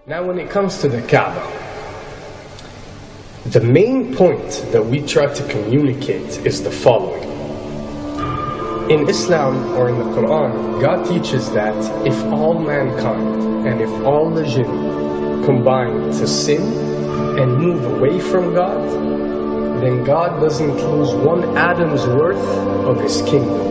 Now when it comes to the Kaaba, the main point that we try to communicate is the following. In Islam or in the Quran, God teaches that if all mankind and if all the jinn combine to sin and move away from God, then God doesn't lose one atom's worth of His kingdom.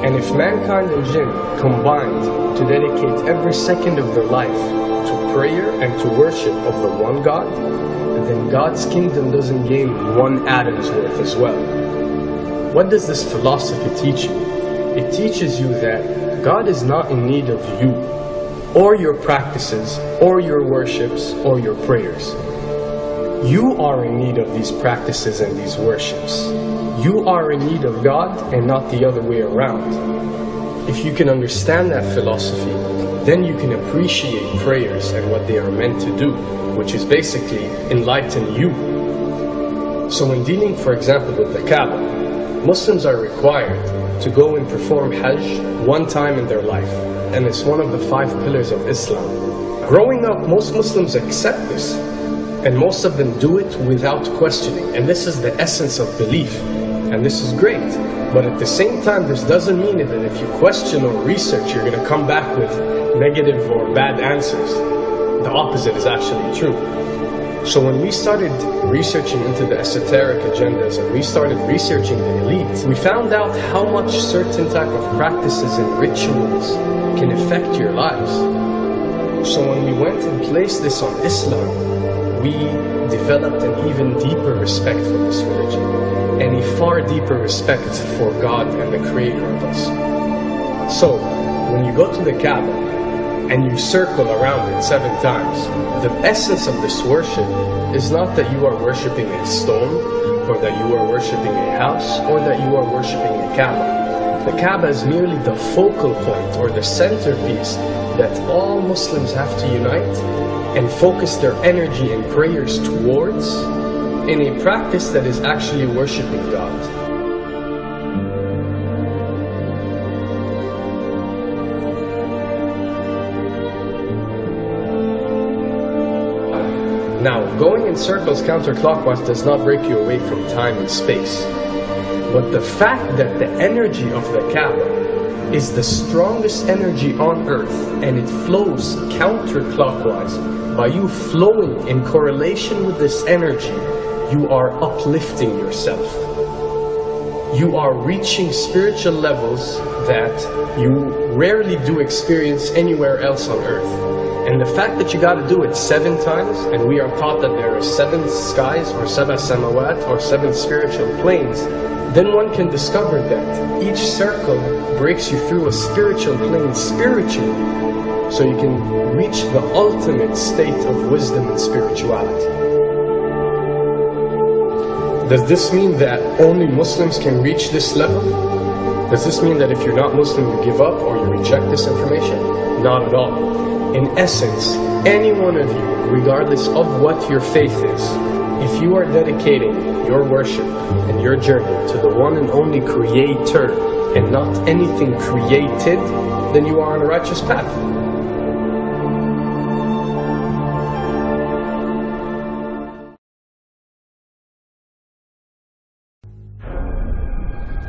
And if mankind and jinn combined to dedicate every second of their life to prayer and to worship of the one God, then God's kingdom doesn't gain one atom's worth as well. What does this philosophy teach you? It teaches you that God is not in need of you, or your practices, or your worships, or your prayers. You are in need of these practices and these worships. You are in need of God and not the other way around. If you can understand that philosophy, then you can appreciate prayers and what they are meant to do, which is basically enlighten you. So when dealing, for example, with the Kaaba, Muslims are required to go and perform Hajj one time in their life, and it's one of the 5 pillars of Islam. Growing up, most Muslims accept this, and most of them do it without questioning, and this is the essence of belief, and this is great. But at the same time, this doesn't mean that if you question or research, you're going to come back with negative or bad answers. The opposite is actually true. So when we started researching into the esoteric agendas and we started researching the elite, we found out how much certain type of practices and rituals can affect your lives. So when we went and placed this on Islam, we developed an even deeper respect for this religion and a far deeper respect for God and the Creator of us. So when you go to the Kaaba and you circle around it 7 times, the essence of this worship is not that you are worshipping a stone, or that you are worshipping a house, or that you are worshipping a Kaaba. The Kaaba is merely the focal point or the centerpiece that all Muslims have to unite and focus their energy and prayers towards in a practice that is actually worshipping God. Now, going in circles counterclockwise does not break you away from time and space. But the fact that the energy of the Kaaba is the strongest energy on earth and it flows counterclockwise, by you flowing in correlation with this energy, you are uplifting yourself. You are reaching spiritual levels that you rarely do experience anywhere else on earth. And the fact that you got to do it 7 times, and we are taught that there are 7 skies or 7 samawat or 7 spiritual planes, then one can discover that each circle breaks you through a spiritual plane spiritually, so you can reach the ultimate state of wisdom and spirituality. Does this mean that only Muslims can reach this level? Does this mean that if you're not Muslim you give up or you reject this information? Not at all. In essence, any one of you, regardless of what your faith is, if you are dedicating your worship and your journey to the one and only Creator and not anything created, then you are on a righteous path.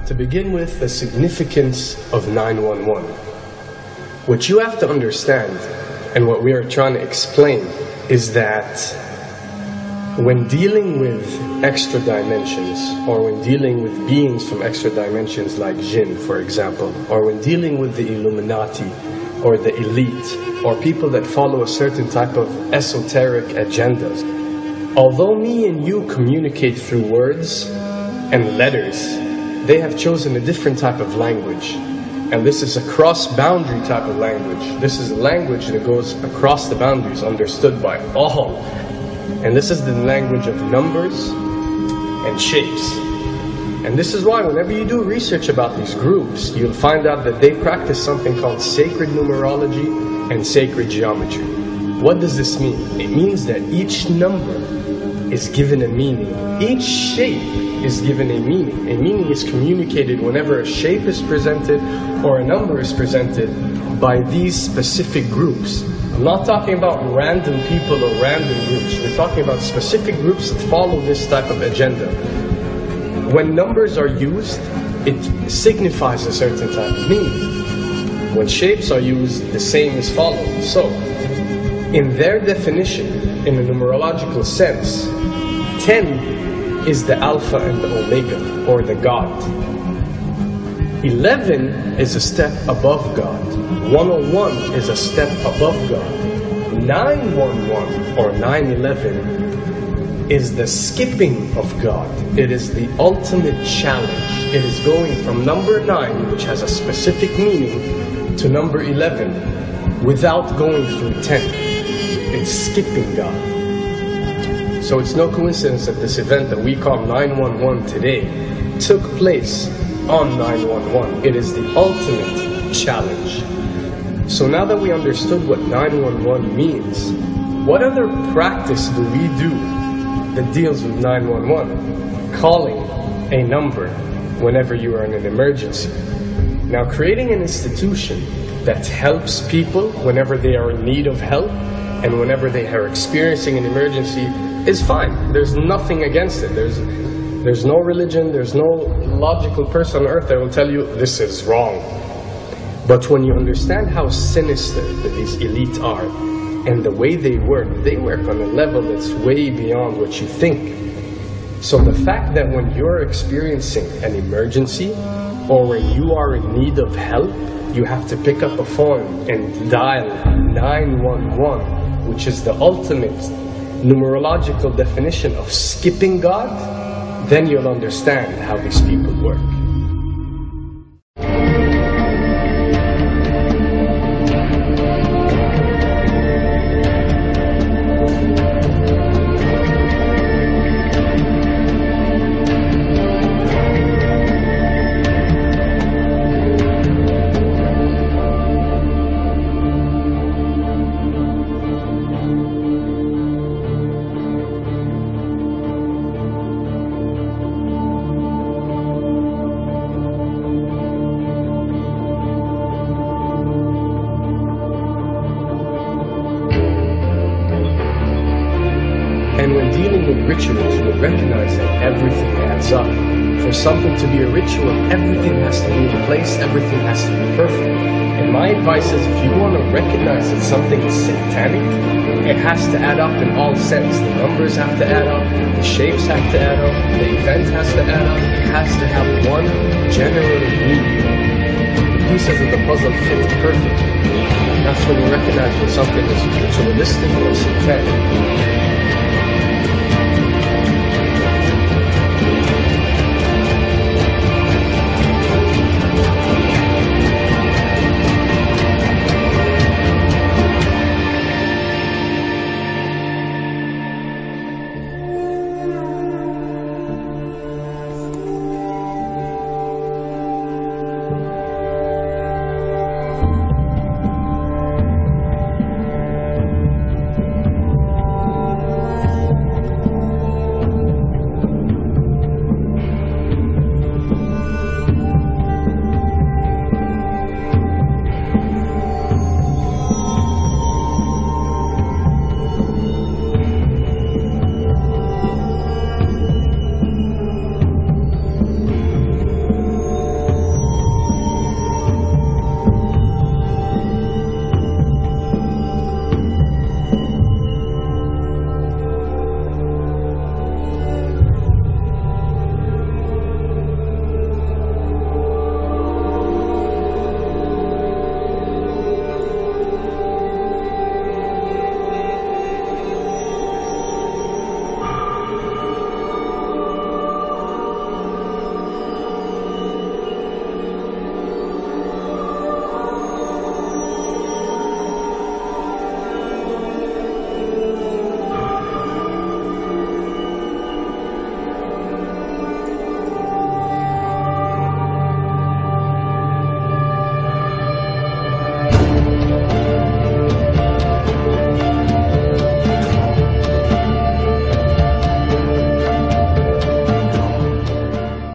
To begin with, the significance of 911. What you have to understand, and what we are trying to explain, is that when dealing with extra dimensions, or when dealing with beings from extra dimensions like jinn, for example, or when dealing with the Illuminati, or the elite, or people that follow a certain type of esoteric agendas, although me and you communicate through words and letters, they have chosen a different type of language. And this is a cross-boundary type of language. This is a language that goes across the boundaries, understood by all. And this is the language of numbers and shapes. And this is why whenever you do research about these groups, you'll find out that they practice something called sacred numerology and sacred geometry. What does this mean? It means that each number is given a meaning. Each shape is given a meaning. A meaning is communicated whenever a shape is presented or a number is presented by these specific groups. I'm not talking about random people or random groups. We're talking about specific groups that follow this type of agenda. When numbers are used, it signifies a certain type of meaning. When shapes are used, the same is followed. So, in their definition, in a numerological sense, 10 is the Alpha and the Omega, or the God. 11 is a step above God. 101 is a step above God. 911 or 911 is the skipping of God. It is the ultimate challenge. It is going from number 9, which has a specific meaning, to number 11 without going through 10. It's skipping God. So it's no coincidence that this event that we call 911 today took place on 911. It is the ultimate challenge. So now that we understood what 911 means, what other practice do we do that deals with 911? Calling a number whenever you are in an emergency. Now, creating an institution that helps people whenever they are in need of help and whenever they are experiencing an emergency is fine. There's nothing against it. There's no religion, there's no logical person on earth that will tell you this is wrong. But when you understand how sinister that these elites are and the way they work on a level that's way beyond what you think. So the fact that when you're experiencing an emergency or when you are in need of help, you have to pick up a phone and dial 911, which is the ultimate numerological definition of skipping God, then you'll understand how these people work. And when dealing with rituals, we recognize that everything adds up. For something to be a ritual, everything has to be in place, everything has to be perfect. And my advice is, if you want to recognize that something is satanic, it has to add up in all sense. The numbers have to add up, the shapes have to add up, the event has to add up, it has to have one general meaning. The pieces of the puzzle fit perfectly. That's when you recognize when something is ritualistic or satanic.